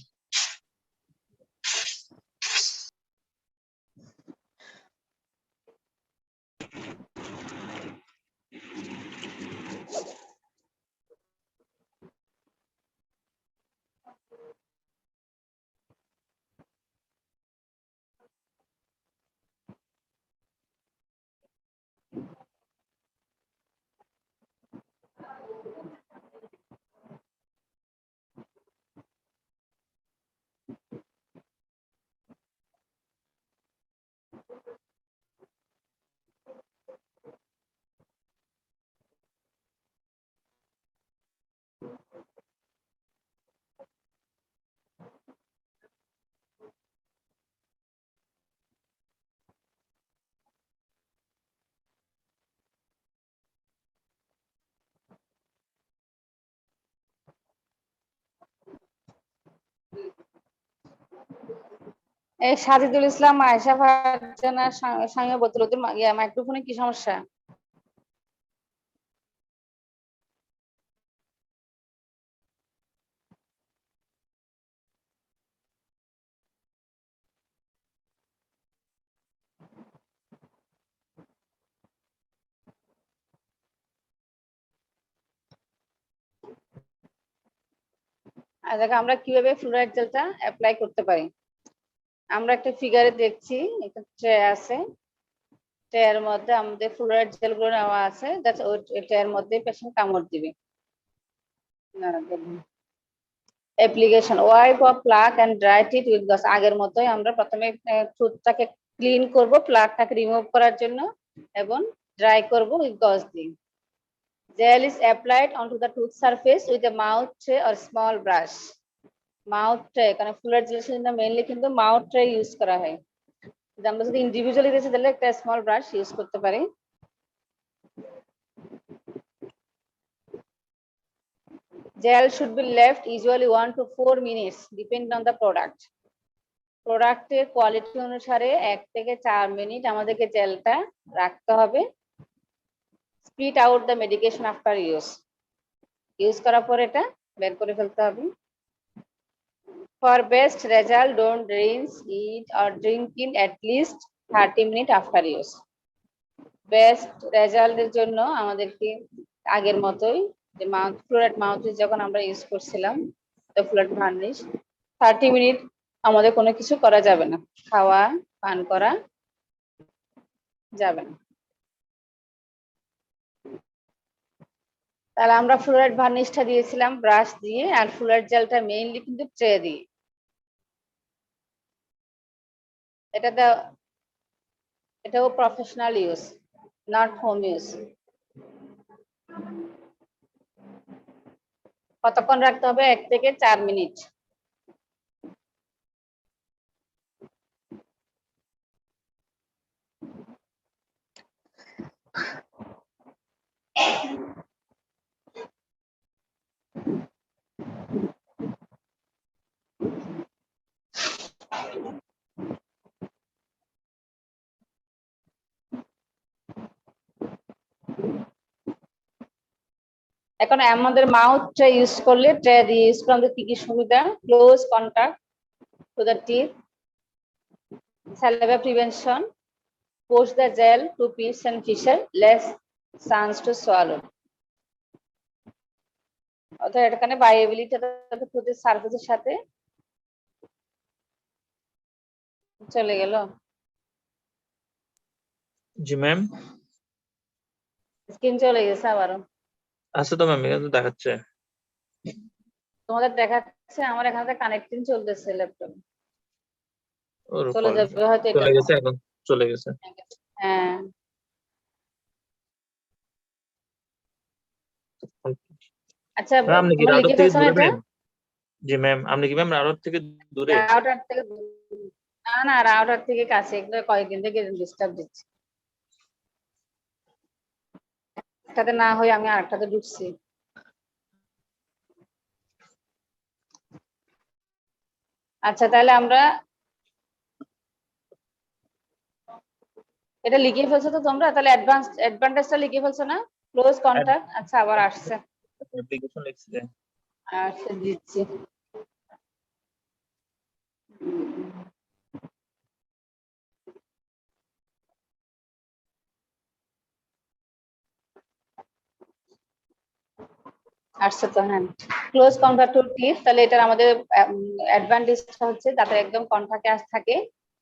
এই সাজিদুল ইসলাম, আয়েশা ফারজানা, সামিয়া বোতল, ওদের মাইক্রোফোনে কি সমস্যা? আর দেখো আমরা কিভাবে ফ্লোরাইড জেলটা অ্যাপ্লাই করতে পারি। আমরা একটা ফিগারে দেখছি, একটা ট্রে আছে, ট্রের মধ্যে আমাদের ফ্লোরাইড জেল গুলো নেওয়া আছে, ওই ট্রের মধ্যে পেশেন্ট কামড় দিবে। Application, wipe off plaque and dry it with gauze. আগের মতোই আমরা প্রথমে টুথটাকে ক্লিন করব প্লাকটাকে রিমুভ করার জন্য, এবং ড্রাই করব উইথ গজ দিয়ে। Gel is applied onto the tooth surface with a mouth tray or small brush. Mouth tray, কারণ ফ্লোরাইড জেল মেইনলি কিন্তু মাউথ ট্রে ইউজ করা হয়। আমরা যদি ইন্ডিভিজুয়ালি দিয়েছি তাহলে একটা স্মল ব্রাশ ইউজ করতে পারি। Gel should be left usually 1 to 4 minutes depending on the product. প্রোডাক্টের কোয়ালিটি অনুসারে 1 থেকে 4 মিনিট আমাদেরকে জেলটা রাখতে হবে। স্পিট out the medication after use করার পর এটা বের করে ফেলতে হবে। For best result, don't rinse, eat or drink in at least 30 minutes after use. Best রেজাল্টের জন্য আমাদেরকে আগের মতোই যে ফ্লোরাইড মাউথওয়াশ যখন আমরা ইউজ করছিলাম, তো ফ্লোরাইড ভার্নিশ 30 মিনিট আমাদের কোনো কিছু করা যাবে না, খাওয়া পান করা যাবে না। তাহলে আমরা ফ্লোরাইড ভার্নিশটা দিয়েছিলাম ব্রাশ দিয়ে, আর ফ্লোরাইড জেলটা মেইনলি কিন্তু ট্রে দিয়ে। এটাও professional use, not home use. কতক্ষণ রাখতে হবে? 1 থেকে 4 মিনিট। এখন আমাদের মাউথ ট্রে ইউজ করলে, ট্রে দিয়ে ইউজ করলে আমাদের কি কি সুবিধা? Close contact to the teeth, saliva prevention, push the gel to piece and fissure, less chance to swallow. অর্থাৎ এখানে বায়োবিলিটি টুথের সারফেসের সাথে চলে গেল। জি ম্যাম, স্ক্রিন চলে গেছে আবারও। আছে তো ম্যাম, এখানে তো দেখাচ্ছে। তোমাদের দেখা আমার এখানে কানেক্টিং চলতেছে ল্যাপটপ, ওর চলে পরে যাবে হয়তো এটা। চলে গেছে, এখন চলে গেছে। হ্যাঁ আচ্ছা, ম্যাম আপনি কি তোমরা রাউটার লিখে থেকে ফেলছো না দূরে এটা? ম্যাম? জি ম্যাম, আপনি কি ম্যাম রাউটার থেকে দূরে? রাউটার থেকে না, না রাউটার থেকে কাছে, এগুলো কয়েকদিন থেকে ডিস্টার্ব দিচ্ছে। একটাতে না হয়ে আমি আরেকটাতে ঢুকছি। আচ্ছা তাহলে আমরা এটা লিখে ফেলছো তো তোমরা, তাহলে অ্যাডভান্টেজটা লিখে ফেলছো না? ক্লোজ কন্টাক্ট, আচ্ছা আবার আসছে, অ্যাপ্লিকেশন লিখছি। আসছে দিচ্ছি। আসছে তো, হ্যাঁ। ক্লোজ কন্টাক্ট টু টিথ, তাহলে এটার আমাদের অ্যাডভান্টেজটা হচ্ছে যাতে একদম কন্টাক্টে থাকে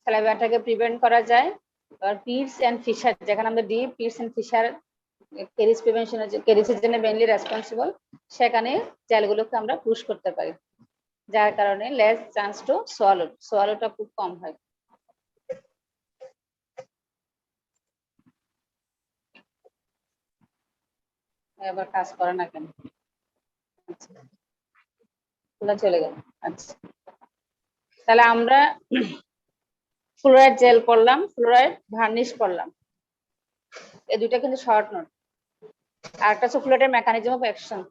স্যালাইভাটাকে প্রিভেন্ট করা যায়। আর পিটস এন্ড ফিশার, যেখানে আমরা ডিপ পিটস এন্ড ফিশার কেরিস প্রিভেনশনের কেরিসের জন্য মেইনলি রেসপন্সিবল, সেখানে জেলগুলোকে আমরা পুশ করতে পারি, যার কারণে লেস চান্স টু সোয়ালোটা খুব কম হয়। এবার কাজ করে না কেন? আচ্ছা, খোলা চলে গেল। আচ্ছা তাহলে আমরা ফ্লোরাইড জেল পড়লাম, ফ্লোরাইড ভার্নিশ পড়লাম, এই দুইটা কিন্তু শর্ট নোট। আর একটা হচ্ছে ফ্লোরাইডের মেকানিজম অফ অ্যাকশন।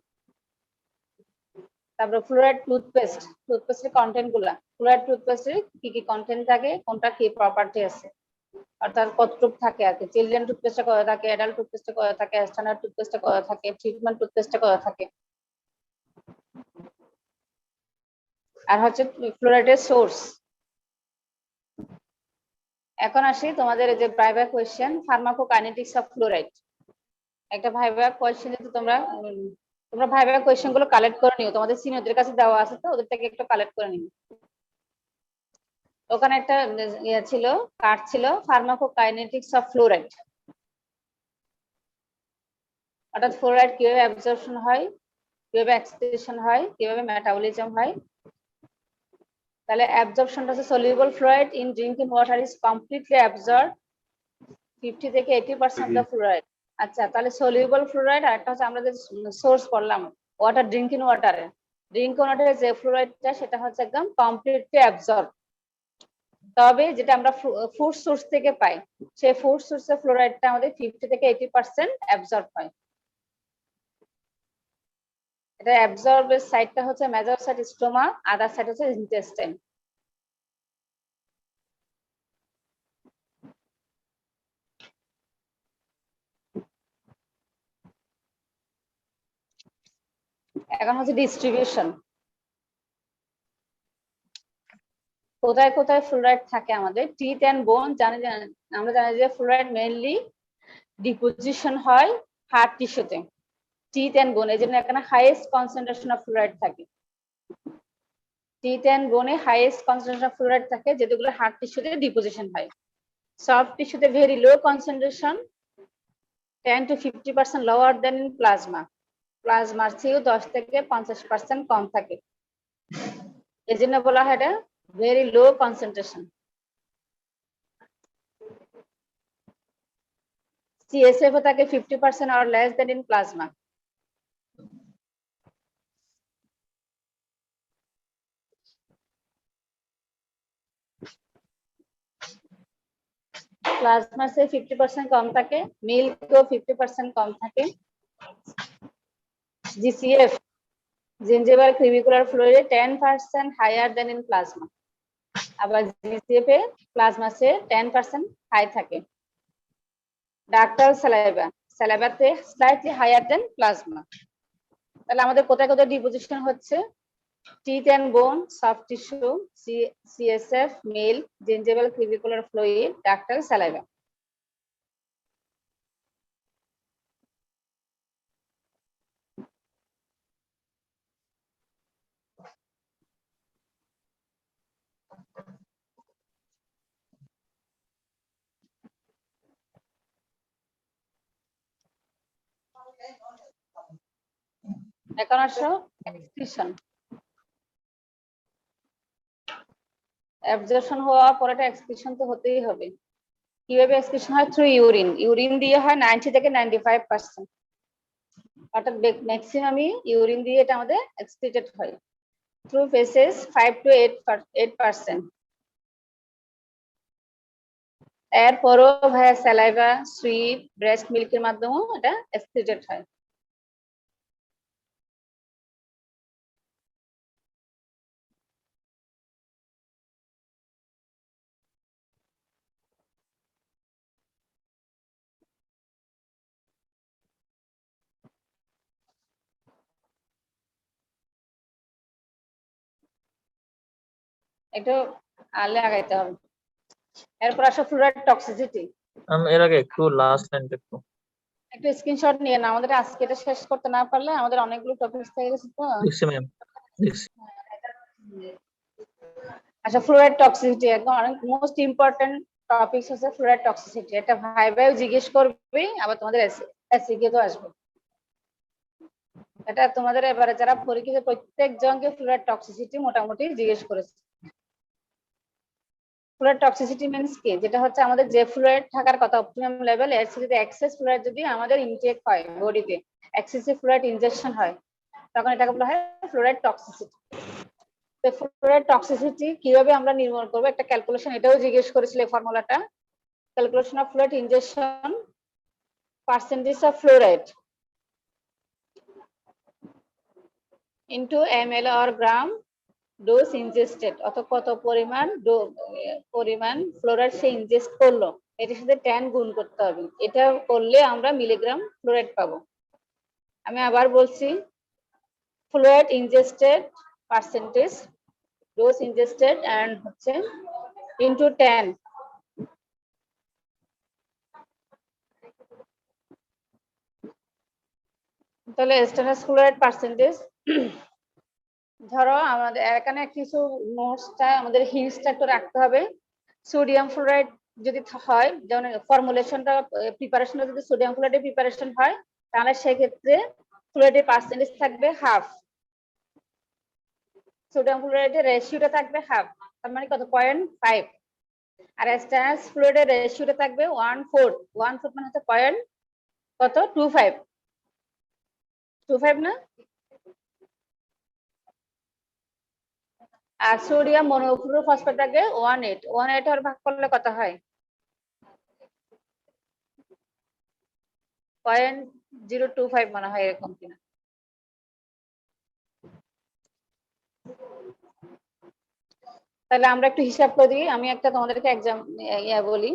তারপর ফ্লোরাইড টুথপেস্টের কন্টেন্ট গুলা, ফ্লোরাইড টুথপেস্টের কি কি কন্টেন্ট থাকে, কোনটা কি প্রপার্টি আছে, অর্থাৎ কতটুক থাকে আর কি। চিলড্রেন টুথপেস্টে কত থাকে, অ্যাডাল্ট টুথপেস্টে কত থাকে, স্ট্যান্ডার্ড টুথপেস্টে কত থাকে, ট্রিটমেন্ট টুথপেস্টে কত থাকে। আর হচ্ছে ফ্লোরাইডের সোর্স। এখন আসি তোমাদের এই যে viva question, pharmacokinetics of fluoride. একটা ভাইভা কোয়েশ্চেনে তো তোমরা ভাইভা কোয়েশ্চেন গুলো কালেক্ট করে নিও, তোমাদের সিনিয়রদের কাছে দেওয়া আছে তো, ওদের থেকে একটু কালেক্ট করে নিও। ওখানে একটা ইয়ে ছিল, কার্ড ছিল, ফার্মাকোকাইনেটিক্স অফ ফ্লোরাইড, অর্থাৎ ফ্লোরাইড কিভাবে অ্যাবজর্পশন হয়, কিভাবে এক্সক্রিশন হয়, কিভাবে মেটাবলিজম হয়। তাহলে অ্যাবজর্পশনটা হচ্ছে soluble fluid in drinking water is completely absorb 50 থেকে 80% দ্য ফ্লুইড। আচ্ছা তাহলে সলিউবল ফ্লুইড, আর একটা হচ্ছে আমরা যে সোর্স পড়লাম ওয়াটার, ড্রিঙ্কিং ওয়াটারে, যে ফ্লুইডটা সেটা হচ্ছে একদম কমপ্লিটলি অ্যাবজর্ব। তবে যেটা আমরা ফুড সোর্স থেকে পাই, সেই ফুড সোর্সের ফ্লোরাইডটা আমাদের 50 থেকে 80% অ্যাবজর্ব হয়। এটা অ্যাবজর্বের সাইডটা হচ্ছে major side stoma, other side হচ্ছে ইন্টেস্টাইন। এখন হচ্ছে ডিস্ট্রিবিউশন, কোথায় কোথায় ফ্লোরাইড থাকে আমাদের। টিথ এন্ড বোন, আমরা জানি যে ফ্লোরাইড মেইনলি ডিপোজিশন হয় হার্ট টিস্যুতে, টিথ এন্ড বোন, এই জন্য এখানে হাইয়েস্ট কনসেন্ট্রেশন অফ ফ্লোরাইড থাকে। টিথ এন্ড বোনে হাইয়েস্ট কনসেন্ট্রেশন অফ ফ্লোরাইড থাকে, যেগুলো হার্ট টিস্যুতে ডিপোজিশন হয়। সফট টিস্যুতে very low concentration, 10 to 50% lower than in plasma. প্লাজমার চেয়েও 10 থেকে 50% কম থাকে, এই জন্য বলা হয় এটা ভেরি লো কনসেন্ট্রেশন। CSF থাকে 50% or less than in plasma. Plasma সে 50% কম থাকে, মিল্কও 50% কম থাকে। GCF, gingival clavicular fluid 10% higher than in plasma, আবার GCF এ প্লাজমা সে 10% হাই থাকে। ডাক্টাল স্যালাইভাতে স্লাইটলি হায়ার দেন প্লাজমা। তাহলে আমাদের কোথায় কোথায় ডিপোজিশন হচ্ছে, teeth and bone, soft tissue, CSF, milk, gingival clavicular fluid, ductal saliva. এখন আসো এক্সক্রিশন। অ্যাবজর্পশন হওয়ার পরে এটা এক্সক্রিশন তো হতেই হবে। কিভাবে এক্সক্রিশন হয়? Through urine. ইউরিন দিয়ে হয় 90 থেকে 95%, অর্থাৎ ম্যাক্সিমামই ইউরিন দিয়ে এটা আমাদের এক্সক্রিটেড হয়। Through faces 5 to 8%। এরপরও ভাইয়া স্যালাইভা, সুইট, ব্রেস্ট মিল্কের মাধ্যমেও এটা এক্সক্রিটেড হয়। একটু আলে আগাইতে হবে। এরপর আসো ফ্লুরাইড টক্সিসিটি। এর আগে একটু লাস্ট লাইনটা একটু স্ক্রিনশট নিয়ে না, আমাদের আজকে এটা শেষ করতে না পারলে আমাদের অনেকগুলো টপিক থেকে গেছে তো। দেখছি ম্যাম, দেখছি। আচ্ছা, ফ্লুরাইড টক্সিসিটি একদম অনেক মোস্ট ইম্পর্টেন্ট টপিকস হচ্ছে ফ্লুরাইড টক্সিসিটি। এটা ভাইভাও জিজ্ঞেস করবে, আবার তোমাদের এসিকে তো আসবে। এটা তোমাদের এবারে যারা পরীক্ষিত প্রত্যেক জনকে ফ্লুরাইড টক্সিসিটি মোটামুটি জিজ্ঞেস করেছে। ফ্লুরাইড টক্সিসিটি মিন্স কি? যেটা হচ্ছে আমাদের যে ফ্লুরাইড থাকার কথা অপটিমাম লেভেল, এর যদি এক্সেস ফ্লুরাইড যদি আমাদের ইনটেক হয়, বডিতে এক্সেসিভ ফ্লুরাইড ইনজেকশন হয়, তখন এটাকে বলা হয় ফ্লুরাইড টক্সিসিটি। তো ফ্লুরাইড টক্সিসিটি কিভাবে আমরা নির্মূল করবো, একটা ক্যালকুলেশন এটাও জিজ্ঞেস করেছিল। এই ফর্মুলাটা, calculation of fluoride injection, percentage of fluoride into ml or gram dose ingested, অত কত পরিমাণ ফ্লোরাইড সে ইনজেস্ট করলো, এটার সাথে 10 গুণ করতে হবে। এটা করলে আমরা মিলিগ্রাম ফ্লোরাইড পাবো। আমি আবার বলছি, fluoride ingested percentage, dose ingested and হচ্ছে ইনটু 10। তাহলে স্ট্যান্ডার্ড ফ্লোরাইড পার্সেন্টেজ, ধরো আমাদের এখানে কিছু নোটসটা আমাদের হিন্টসটা একটু রাখতে হবে। সোডিয়াম ফ্লোরাইড যদি হয়, যেমন ফর্মুলেশনটা প্রিপারেশনটা যদি সোডিয়াম ফ্লোরাইডের প্রিপারেশন হয়, তাহলে সেক্ষেত্রে ফ্লোরাইডের পার্সেন্টেজ থাকবে হাফ, সোডিয়াম ফ্লোরাইডের রেশিওটা থাকবে হাফ, তার মানে কত? 0.5। আর স্ট্যান্ডার্ড ফ্লোরাইডের রেশিওটা থাকবে 1/4। 1/4 মানে হচ্ছে কত? 25 না? আর সোডিয়াম মনোক্লোরোফসফেট থাকে 1/8। 1/8 আর ভাগ করলে কত হয়? 0.025 মনে হয়, এরকম কিনা। তাহলে আমরা একটু হিসাব করে দিই। আমি একটা তোমাদেরকে এক্সাম বলি।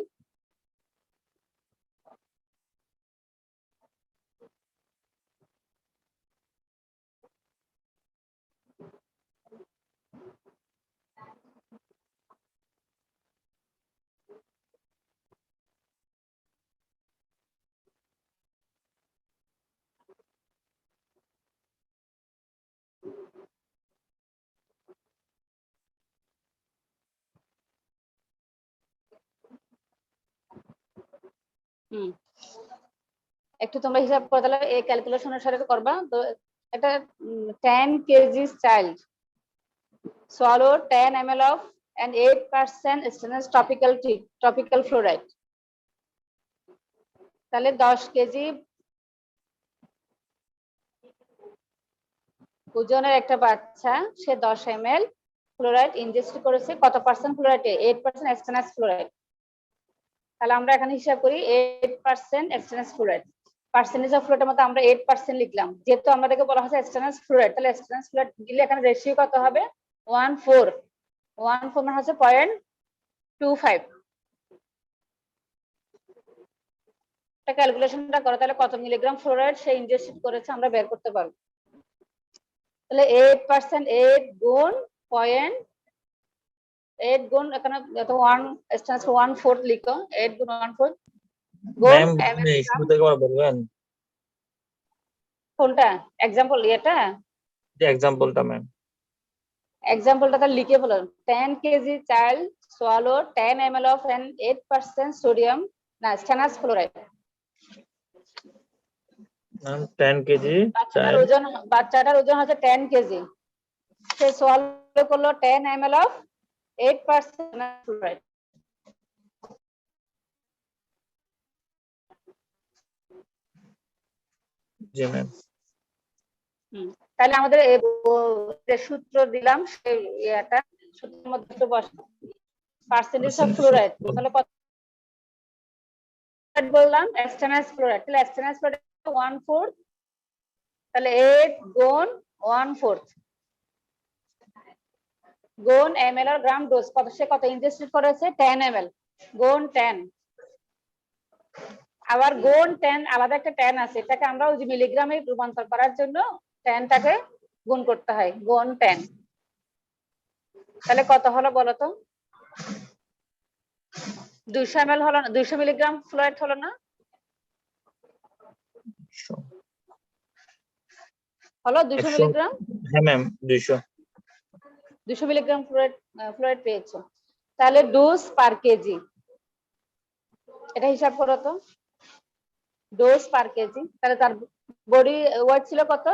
একটু তোমরা হিসাব করে তাহলে এই ক্যালকুলেশনের সাথে করবা। তো এটা 10 KG child swallow 10 ml of and 8% stainless topical fluoride, তাহলে 10 কেজি ওজনের একটা বাচ্চা, সে 10 ml ফ্লোরাইড ইনজেস্ট করেছে। কত পার্সেন্ট ফ্লোরাইডে? 8% স্টেনাস ফ্লোরাইড। তাহলে আমরা এখানে হিসাব করি 8% স্টেনাস ফ্লোরাইড। পার্সেন্টেজ অফ ফ্লোরাইডের মধ্যে আমরা 8% লিখলাম, যেহেতু আমাদেরকে বলা হয়েছে স্টেনাস ফ্লোরাইড, তাহলে স্টেনাস ফ্লোরাইড দিলে এখানে রেশিও কত হবে? 1/4। 1/4 মানে হচ্ছে 0.25। এটা ক্যালকুলেশনটা করো, তাহলে কত মিলিগ্রাম ফ্লোরাইড সে ইনজেস্ট করেছে আমরা বের করতে পারবো। তাহলে 8%, 8 গুণ 0.8 গুণ এখানে 1 স্ট্যান্ডস 1/4 লিখো, 8 গুণ 1/4 গুণ ম্যাম শুরু থেকে আবার বলবেন কোনটা এক্সাম্পল? এটা এক্সাম্পলটা ম্যাম। এক্সাম্পলটা তাহলে লিখে বলো। 10 KG child swallow 10 ml of an 8% sodium না স্ট্যানাস ফ্লোরাইড। 10 কেজি বাচ্চাটার ওজন হচ্ছে 10 কেজি, সে সোয়ালো করলো 10 ml of 8% fluoride. G ma'am. তাহলে আমাদের যে সূত্র দিলাম সেই ইয়াটা সূত্রের মধ্যে একটু বসাবো। পার্সেন্টেজ অফ ফ্লোরাইড তাহলে কত বললাম? এক্সটার্নাল ফ্লোরাইড, তাহলে এক্সটার্নাল ফ্লোরাইড 1/4, তাহলে 8 গুণ 1/4 গুণ ml আর গ্রাম ডোজ কত, সে কত ইনজেস্টেড করেছে? 10 ml গুণ 10, আবার গুণ 10 আলাদা একটা 10 আছে, এটাকে আমরা ওই যে মিলিগ্রামে রূপান্তর করার জন্য 10টাকে গুণ করতে হয়, গুণ 10। তাহলে কত হলো বলো তো? 200 ml হলো না, 200 মিলিগ্রাম ফ্লোরাইড হলো না? হলো 200 মিলিগ্রাম? হ্যাঁ ম্যাম 200 মিলিগ্রাম ফ্লোরাইড পেয়েছো। তাহলে ডোজ পার কেজি, এটা হিসাব করো তো, ডোজ পার কেজি। তাহলে তার বডি ওয়েট ছিল কত?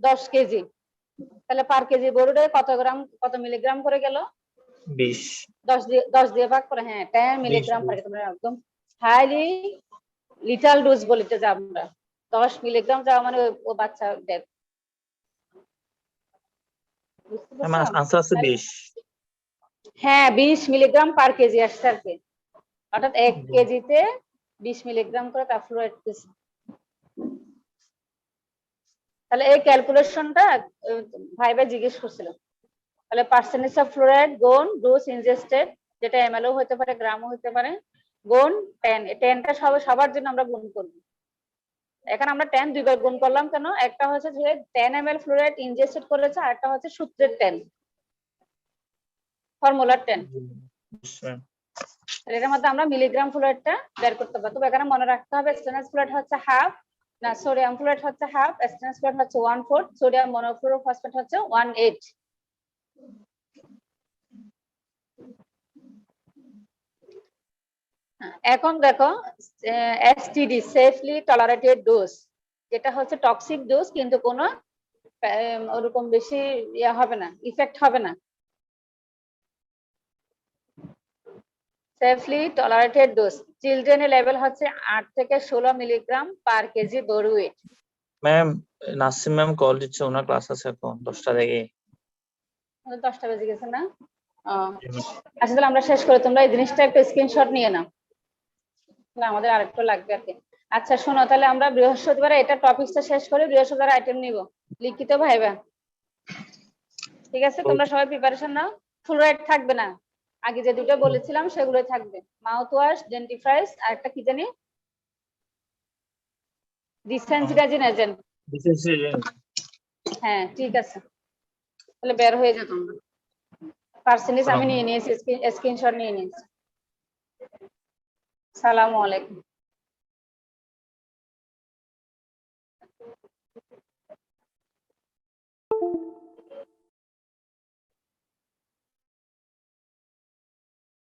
10 কেজি। তাহলে পার কেজি বডিতে কত গ্রাম, কত মিলিগ্রাম করে গেল? 20। 10 দিয়ে ভাগ করে, হ্যাঁ 10 মিলিগ্রাম পার কেজি। তোমরা একদম হাইলি লিটাল ডোজ বলতে যাব আমরা, 10 মিলিগ্রাম যাওয়া মানে ও বাচ্চা ডেথ। আনসার আছে 20। হ্যাঁ 20 মিলিগ্রাম পার কেজি আসছে আর কি, অর্থাৎ 1 কেজিতে 20 মিলিগ্রাম করে তার ফ্লুইড দিচ্ছে। তাহলে এই ক্যালকুলেশনটা ভাইবা জিজ্ঞেস করছিল। তাহলে পার্সেন্টেজ অফ ফ্লোরাইড গুণ ডোজ ইনজেস্টেড, যেটা এমএলও হতে পারে গ্রামও হতে পারে, গুণ 10। 10টা সবার জন্য আমরা গুণ করব। এখানে আমরা 10 দুইবার গুণ করলাম কেন? একটা হচ্ছে যে 10 ml ফ্লোরাইড ইনজেস্টেড করেছে, আর একটা হচ্ছে সূত্রের 10, ফর্মুলার 10। এটার মধ্যে আমরা মিলিগ্রাম ফ্লোরাইডটা বের করতে পারবো। তবে এখানে মনে রাখতে হবে এক্সটার্নাল ফ্লোরাইড হচ্ছে হাফ, না সোডিয়াম ফ্লোরাইড হচ্ছে হাফ, এক্সটার্নাল ফ্লোরাইড হচ্ছে 1/4, সোডিয়াম মনোফ্লোরোফসফেট হচ্ছে 1/8। এখন দেখো এসটিডি, সেফলি টলারেটেড ডোজ, যেটা হচ্ছে টক্সিক ডোজ কিন্তু কোনো ওরকম বেশি ইয়া হবে না, ইফেক্ট হবে না। সেফলি টলারেটেড ডোজ চিলড্রেনের লেভেল হচ্ছে 8 থেকে 16 milligram per KG body weight. Ma'am Nasim ma'am call দিচ্ছে, ওনার ক্লাস আছে এখন 10টা থেকে। 10টা বেজে গেছে না? আচ্ছা তাহলে আমরা শেষ করি, তোমরা এই জিনিসটা একটা স্ক্রিনশট নিয়ে নাও, আমাদের আরেকটু লাগবে আর কি। আচ্ছা শোনো, তাহলে আমরা বৃহস্পতিবার এটা টপিকটা শেষ করে বৃহস্পতিবার আইটেম নিব লিখিত ভাইবা, ঠিক আছে? তোমরা সবাই প্রিপারেশন নাও। ফ্লোরাইড থাকবে না, আগে যে দুটো বলেছিলাম সেগুলোই থাকবে, মাউথ ওয়াশ, ডেন্টিফ্রাইস, আর একটা কি জানি ডিসেনসিটাইজিং এজেন্ট। হ্যাঁ ঠিক আছে, তাহলে বের হয়ে যাও তোমরা। পার্সেন্টেজ আমি নিয়ে নিয়েছি, স্ক্রিনশট নিয়ে নিয়েছি। সালামু আলাইকুম।